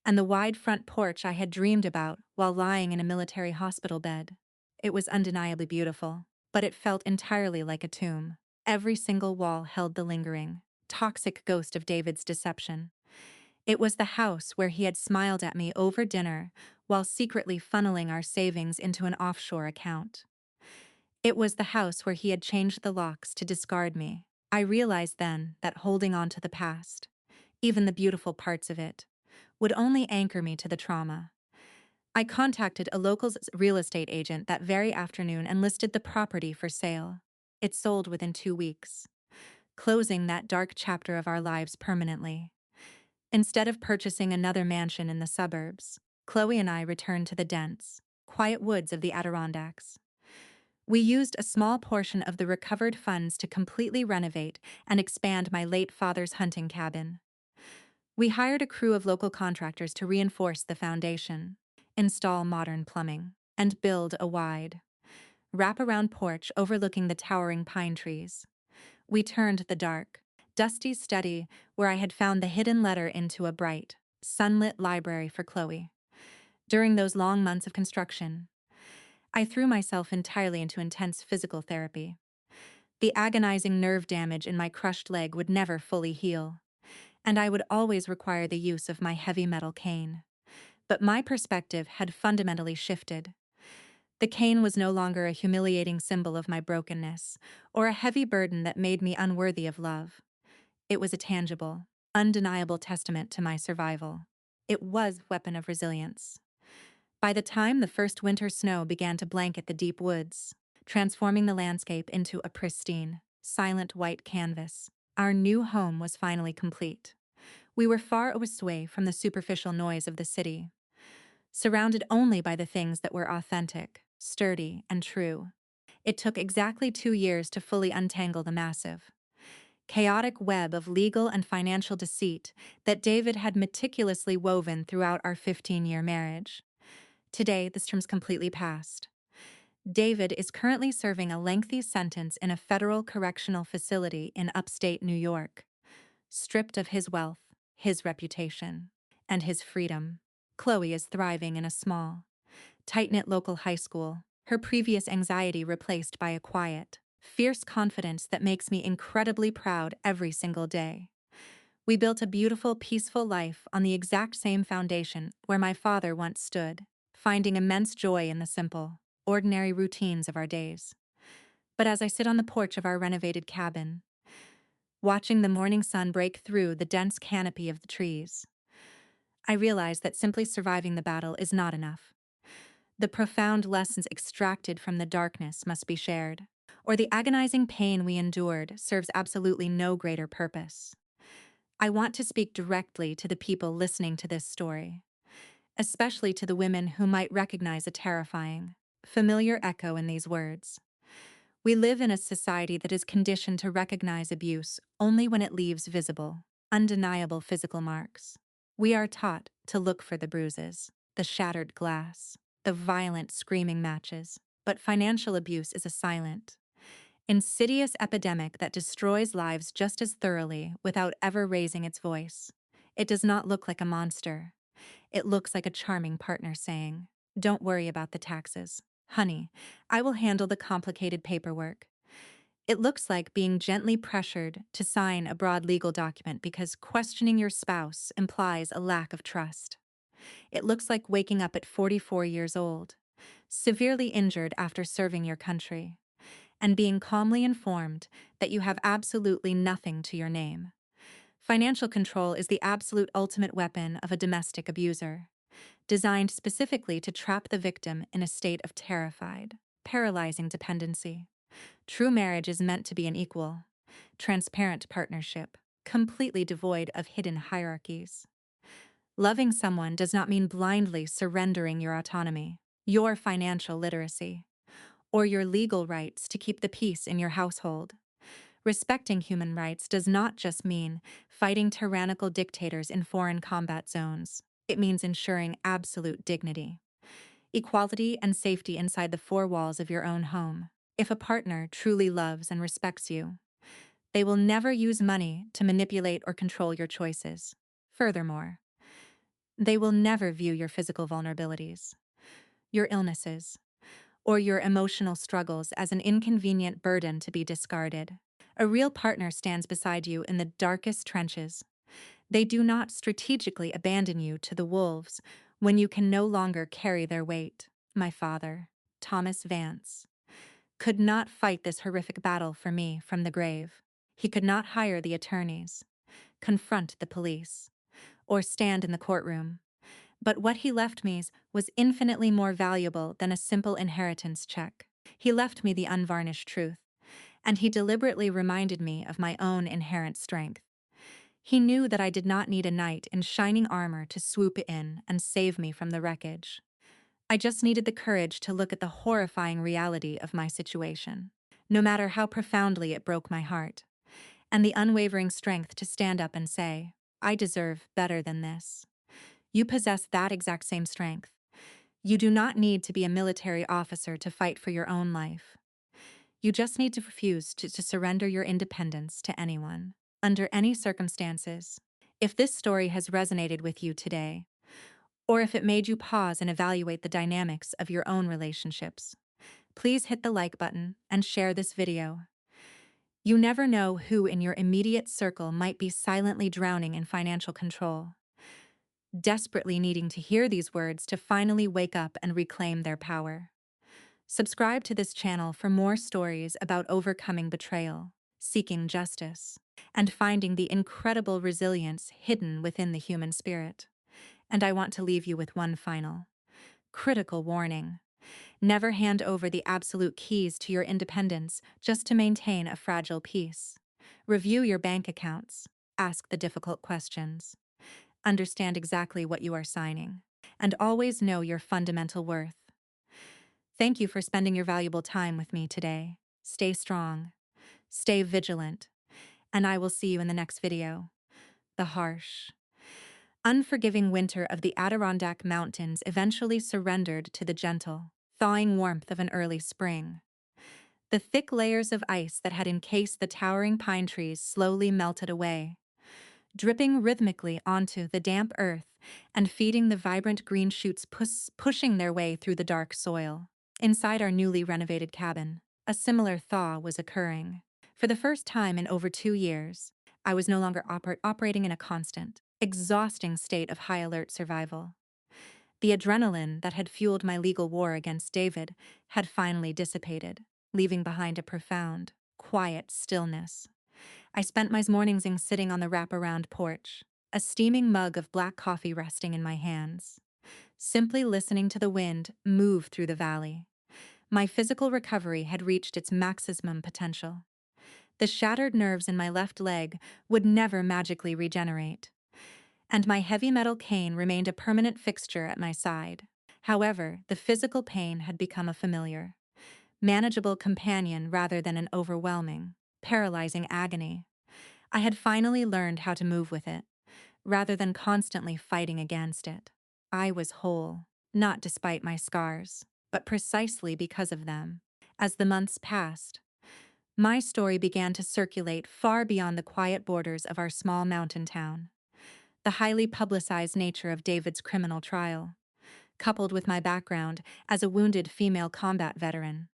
and the wide front porch I had dreamed about while lying in a military hospital bed. It was undeniably beautiful, but it felt entirely like a tomb. Every single wall held the lingering, toxic ghost of David's deception. It was the house where he had smiled at me over dinner while secretly funneling our savings into an offshore account. It was the house where he had changed the locks to discard me. I realized then that holding on to the past, even the beautiful parts of it, would only anchor me to the trauma. I contacted a local real estate agent that very afternoon and listed the property for sale. It sold within 2 weeks, closing that dark chapter of our lives permanently. Instead of purchasing another mansion in the suburbs, Chloe and I returned to the dense, quiet woods of the Adirondacks. We used a small portion of the recovered funds to completely renovate and expand my late father's hunting cabin. We hired a crew of local contractors to reinforce the foundation, install modern plumbing, and build a wide, wrap-around porch overlooking the towering pine trees. We turned the dark, dusty study where I had found the hidden letter into a bright, sunlit library for Chloe. During those long months of construction, I threw myself entirely into intense physical therapy. The agonizing nerve damage in my crushed leg would never fully heal, and I would always require the use of my heavy metal cane. But my perspective had fundamentally shifted. The cane was no longer a humiliating symbol of my brokenness, or a heavy burden that made me unworthy of love. It was a tangible, undeniable testament to my survival. It was a weapon of resilience. By the time the first winter snow began to blanket the deep woods, transforming the landscape into a pristine, silent white canvas, our new home was finally complete. We were far away from the superficial noise of the city, surrounded only by the things that were authentic, sturdy, and true. It took exactly 2 years to fully untangle the massive, chaotic web of legal and financial deceit that David had meticulously woven throughout our 15-year marriage. Today, this term's completely passed. David is currently serving a lengthy sentence in a federal correctional facility in upstate New York, stripped of his wealth, his reputation, and his freedom. Chloe is thriving in a small, tight-knit local high school, her previous anxiety replaced by a quiet, fierce confidence that makes me incredibly proud every single day. We built a beautiful, peaceful life on the exact same foundation where my father once stood, finding immense joy in the simple, ordinary routines of our days. But as I sit on the porch of our renovated cabin, watching the morning sun break through the dense canopy of the trees, I realize that simply surviving the battle is not enough. The profound lessons extracted from the darkness must be shared, or the agonizing pain we endured serves absolutely no greater purpose. I want to speak directly to the people listening to this story, especially to the women who might recognize a terrifying, familiar echo in these words. We live in a society that is conditioned to recognize abuse only when it leaves visible, undeniable physical marks. We are taught to look for the bruises, the shattered glass, the violent screaming matches, but financial abuse is a silent, insidious epidemic that destroys lives just as thoroughly without ever raising its voice. It does not look like a monster. It looks like a charming partner saying, "Don't worry about the taxes. Honey, I will handle the complicated paperwork. It looks like being gently pressured to sign a broad legal document because questioning your spouse implies a lack of trust. It looks like waking up at 44 years old, severely injured after serving your country, and being calmly informed that you have absolutely nothing to your name. Financial control is the absolute ultimate weapon of a domestic abuser, designed specifically to trap the victim in a state of terrified, paralyzing dependency. True marriage is meant to be an equal, transparent partnership, completely devoid of hidden hierarchies. Loving someone does not mean blindly surrendering your autonomy, your financial literacy, or your legal rights to keep the peace in your household. Respecting human rights does not just mean fighting tyrannical dictators in foreign combat zones. It means ensuring absolute dignity, equality, and safety inside the four walls of your own home. If a partner truly loves and respects you, they will never use money to manipulate or control your choices. Furthermore, they will never view your physical vulnerabilities, your illnesses, or your emotional struggles as an inconvenient burden to be discarded. A real partner stands beside you in the darkest trenches. They do not strategically abandon you to the wolves when you can no longer carry their weight. My father, Thomas Vance, could not fight this horrific battle for me from the grave. He could not hire the attorneys, confront the police, or stand in the courtroom. But what he left me was infinitely more valuable than a simple inheritance check. He left me the unvarnished truth, and he deliberately reminded me of my own inherent strength. He knew that I did not need a knight in shining armor to swoop in and save me from the wreckage. I just needed the courage to look at the horrifying reality of my situation, no matter how profoundly it broke my heart, and the unwavering strength to stand up and say, I deserve better than this. You possess that exact same strength. You do not need to be a military officer to fight for your own life. You just need to refuse to surrender your independence to anyone, under any circumstances. If this story has resonated with you today, or if it made you pause and evaluate the dynamics of your own relationships, please hit the like button and share this video. You never know who in your immediate circle might be silently drowning in financial control, desperately needing to hear these words to finally wake up and reclaim their power. Subscribe to this channel for more stories about overcoming betrayal, seeking justice, and finding the incredible resilience hidden within the human spirit. And I want to leave you with one final, critical warning. Never hand over the absolute keys to your independence just to maintain a fragile peace. Review your bank accounts, ask the difficult questions, understand exactly what you are signing, and always know your fundamental worth. Thank you for spending your valuable time with me today. Stay strong, stay vigilant, and I will see you in the next video. The harsh, unforgiving winter of the Adirondack Mountains eventually surrendered to the gentle, thawing warmth of an early spring. The thick layers of ice that had encased the towering pine trees slowly melted away, dripping rhythmically onto the damp earth and feeding the vibrant green shoots pushing their way through the dark soil. Inside our newly renovated cabin, a similar thaw was occurring. For the first time in over 2 years, I was no longer operating in a constant, exhausting state of high-alert survival. The adrenaline that had fueled my legal war against David had finally dissipated, leaving behind a profound, quiet stillness. I spent my mornings sitting on the wraparound porch, a steaming mug of black coffee resting in my hands, simply listening to the wind move through the valley. My physical recovery had reached its maximum potential. The shattered nerves in my left leg would never magically regenerate, and my heavy metal cane remained a permanent fixture at my side. However, the physical pain had become a familiar, manageable companion rather than an overwhelming, paralyzing agony. I had finally learned how to move with it, rather than constantly fighting against it. I was whole, not despite my scars, but precisely because of them. As the months passed, my story began to circulate far beyond the quiet borders of our small mountain town. The highly publicized nature of David's criminal trial, coupled with my background as a wounded female combat veteran,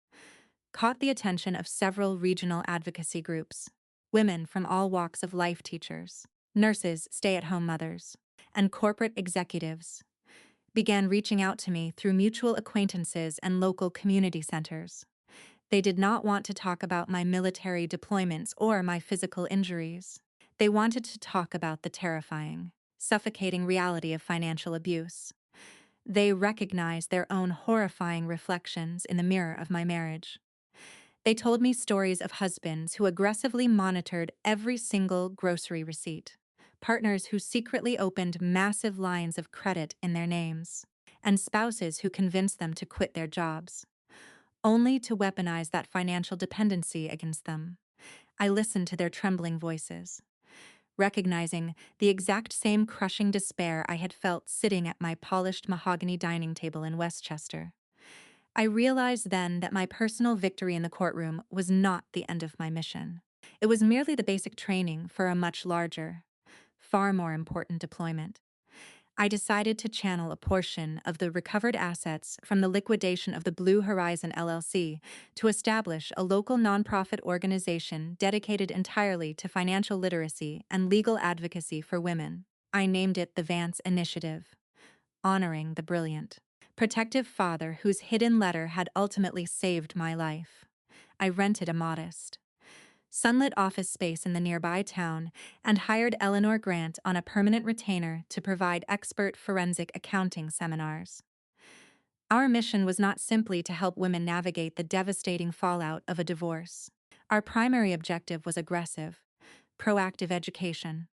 caught the attention of several regional advocacy groups. Women from all walks of life, teachers, nurses, stay-at-home mothers, and corporate executives began reaching out to me through mutual acquaintances and local community centers. They did not want to talk about my military deployments or my physical injuries. They wanted to talk about the terrifying, suffocating reality of financial abuse. They recognized their own horrifying reflections in the mirror of my marriage. They told me stories of husbands who aggressively monitored every single grocery receipt, partners who secretly opened massive lines of credit in their names, and spouses who convinced them to quit their jobs, only to weaponize that financial dependency against them. I listened to their trembling voices, recognizing the exact same crushing despair I had felt sitting at my polished mahogany dining table in Westchester. I realized then that my personal victory in the courtroom was not the end of my mission. It was merely the basic training for a much larger, far more important deployment. I decided to channel a portion of the recovered assets from the liquidation of the Blue Horizon LLC to establish a local nonprofit organization dedicated entirely to financial literacy and legal advocacy for women. I named it the Vance Initiative, honoring the brilliant, protective father whose hidden letter had ultimately saved my life. I rented a modest, sunlit office space in the nearby town and hired Eleanor Grant on a permanent retainer to provide expert forensic accounting seminars. Our mission was not simply to help women navigate the devastating fallout of a divorce. Our primary objective was aggressive, proactive education.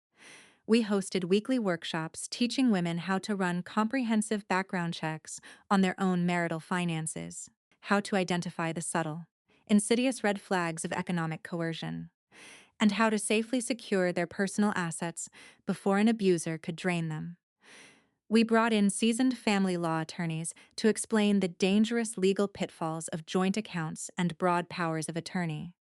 We hosted weekly workshops teaching women how to run comprehensive background checks on their own marital finances, how to identify the subtle, insidious red flags of economic coercion, and how to safely secure their personal assets before an abuser could drain them. We brought in seasoned family law attorneys to explain the dangerous legal pitfalls of joint accounts and broad powers of attorney.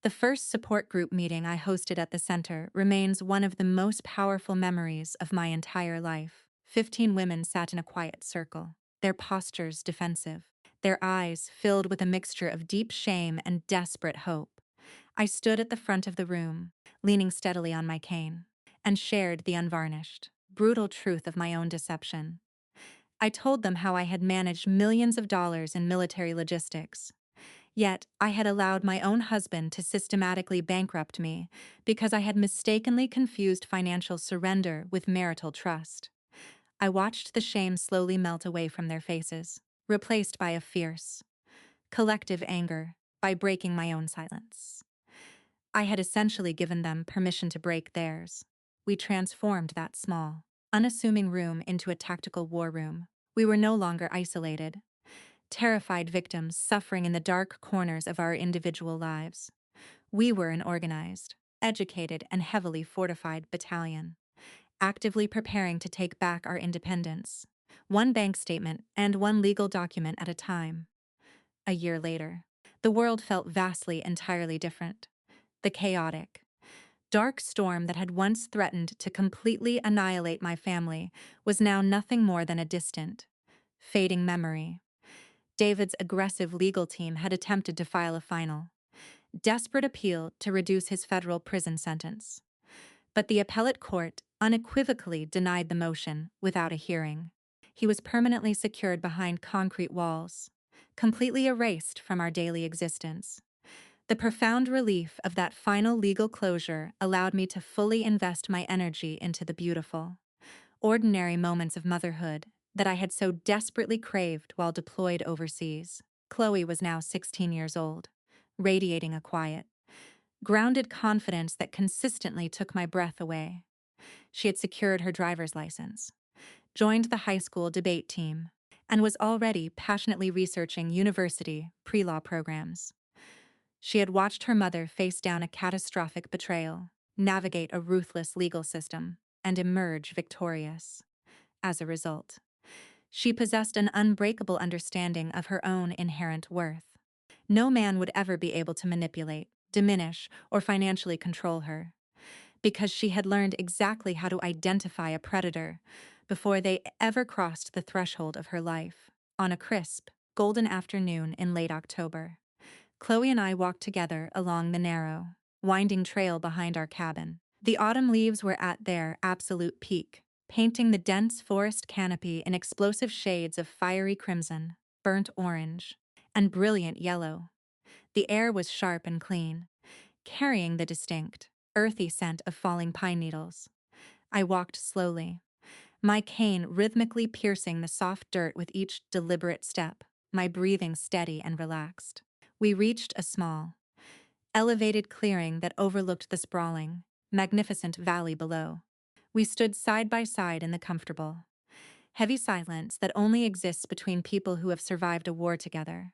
The first support group meeting I hosted at the center remains one of the most powerful memories of my entire life. 15 women sat in a quiet circle, their postures defensive, their eyes filled with a mixture of deep shame and desperate hope. I stood at the front of the room, leaning steadily on my cane, and shared the unvarnished, brutal truth of my own deception. I told them how I had managed millions of dollars in military logistics. Yet, I had allowed my own husband to systematically bankrupt me because I had mistakenly confused financial surrender with marital trust. I watched the shame slowly melt away from their faces, replaced by a fierce, collective anger by breaking my own silence. I had essentially given them permission to break theirs. We transformed that small, unassuming room into a tactical war room. We were no longer isolated, terrified victims suffering in the dark corners of our individual lives. We were an organized, educated, and heavily fortified battalion, actively preparing to take back our independence, one bank statement and one legal document at a time. A year later, the world felt vastly entirely different. The chaotic, dark storm that had once threatened to completely annihilate my family was now nothing more than a distant, fading memory. David's aggressive legal team had attempted to file a final, desperate appeal to reduce his federal prison sentence. But the appellate court unequivocally denied the motion without a hearing. He was permanently secured behind concrete walls, completely erased from our daily existence. The profound relief of that final legal closure allowed me to fully invest my energy into the beautiful, ordinary moments of motherhood that I had so desperately craved while deployed overseas. Chloe was now 16 years old, radiating a quiet, grounded confidence that consistently took my breath away. She had secured her driver's license, joined the high school debate team, and was already passionately researching university pre-law programs. She had watched her mother face down a catastrophic betrayal, navigate a ruthless legal system, and emerge victorious. As a result, she possessed an unbreakable understanding of her own inherent worth. No man would ever be able to manipulate, diminish, or financially control her, because she had learned exactly how to identify a predator before they ever crossed the threshold of her life. On a crisp, golden afternoon in late October, Chloe and I walked together along the narrow, winding trail behind our cabin. The autumn leaves were at their absolute peak, painting the dense forest canopy in explosive shades of fiery crimson, burnt orange, and brilliant yellow. The air was sharp and clean, carrying the distinct, earthy scent of falling pine needles. I walked slowly, my cane rhythmically piercing the soft dirt with each deliberate step, my breathing steady and relaxed. We reached a small, elevated clearing that overlooked the sprawling, magnificent valley below. We stood side by side in the comfortable, heavy silence that only exists between people who have survived a war together.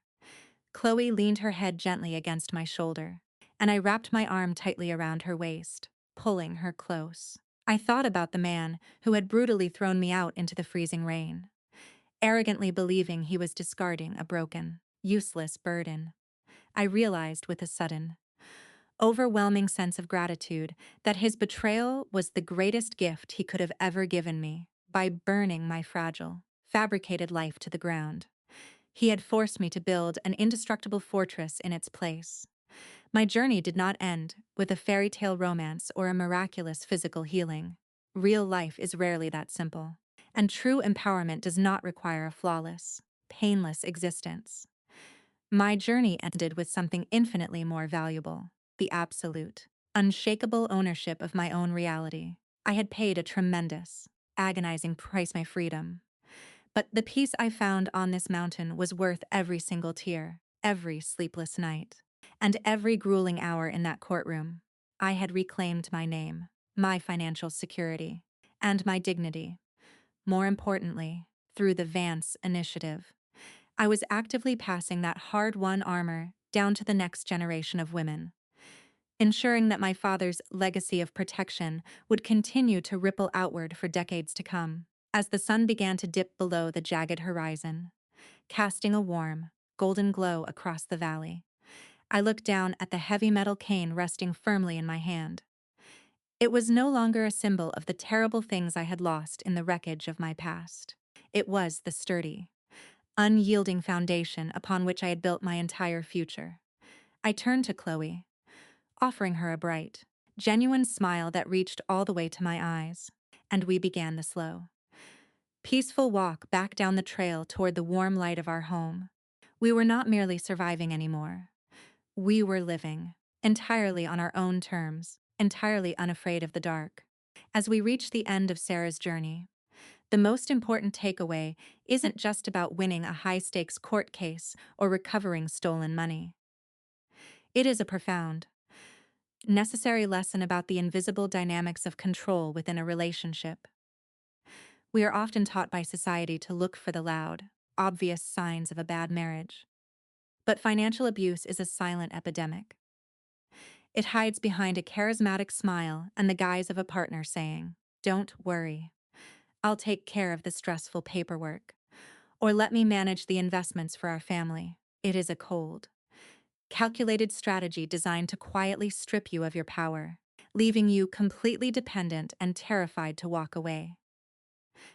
Chloe leaned her head gently against my shoulder, and I wrapped my arm tightly around her waist, pulling her close. I thought about the man who had brutally thrown me out into the freezing rain, arrogantly believing he was discarding a broken, useless burden. I realized with a sudden, overwhelming sense of gratitude that his betrayal was the greatest gift he could have ever given me. By burning my fragile, fabricated life to the ground, he had forced me to build an indestructible fortress in its place. My journey did not end with a fairy tale romance or a miraculous physical healing. Real life is rarely that simple, and true empowerment does not require a flawless, painless existence. My journey ended with something infinitely more valuable: the absolute, unshakable ownership of my own reality. I had paid a tremendous, agonizing price for my freedom, but the peace I found on this mountain was worth every single tear, every sleepless night, and every grueling hour in that courtroom. I had reclaimed my name, my financial security, and my dignity. More importantly, through the Vance Initiative, I was actively passing that hard-won armor down to the next generation of women, ensuring that my father's legacy of protection would continue to ripple outward for decades to come. As the sun began to dip below the jagged horizon, casting a warm, golden glow across the valley, I looked down at the heavy metal cane resting firmly in my hand. It was no longer a symbol of the terrible things I had lost in the wreckage of my past. It was the sturdy, unyielding foundation upon which I had built my entire future. I turned to Chloe, offering her a bright, genuine smile that reached all the way to my eyes, and we began the slow, peaceful walk back down the trail toward the warm light of our home. We were not merely surviving anymore. We were living, entirely on our own terms, entirely unafraid of the dark. As we reached the end of Sarah's journey, the most important takeaway isn't just about winning a high-stakes court case or recovering stolen money. It is a profound, necessary lesson about the invisible dynamics of control within a relationship. We are often taught by society to look for the loud, obvious signs of a bad marriage. But financial abuse is a silent epidemic. It hides behind a charismatic smile and the guise of a partner saying, "Don't worry, I'll take care of the stressful paperwork," or "let me manage the investments for our family." It is a cold, calculated strategy designed to quietly strip you of your power, leaving you completely dependent and terrified to walk away.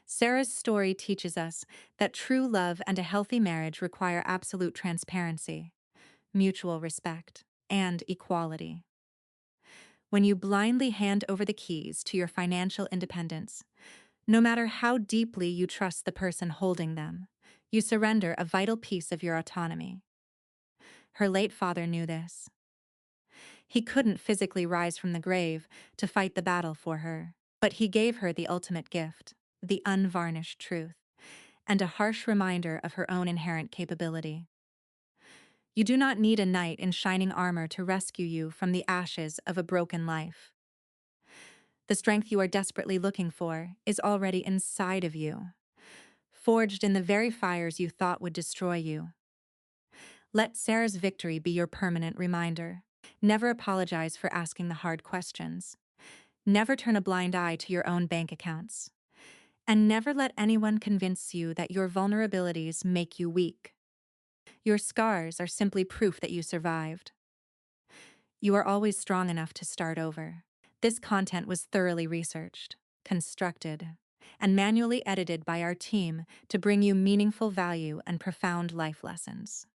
Sarah's story teaches us that true love and a healthy marriage require absolute transparency, mutual respect, and equality. When you blindly hand over the keys to your financial independence, no matter how deeply you trust the person holding them, you surrender a vital piece of your autonomy. Her late father knew this. He couldn't physically rise from the grave to fight the battle for her, but he gave her the ultimate gift, the unvarnished truth, and a harsh reminder of her own inherent capability. You do not need a knight in shining armor to rescue you from the ashes of a broken life. The strength you are desperately looking for is already inside of you, forged in the very fires you thought would destroy you. Let Sarah's victory be your permanent reminder. Never apologize for asking the hard questions. Never turn a blind eye to your own bank accounts. And never let anyone convince you that your vulnerabilities make you weak. Your scars are simply proof that you survived. You are always strong enough to start over. This content was thoroughly researched, constructed, and manually edited by our team to bring you meaningful value and profound life lessons.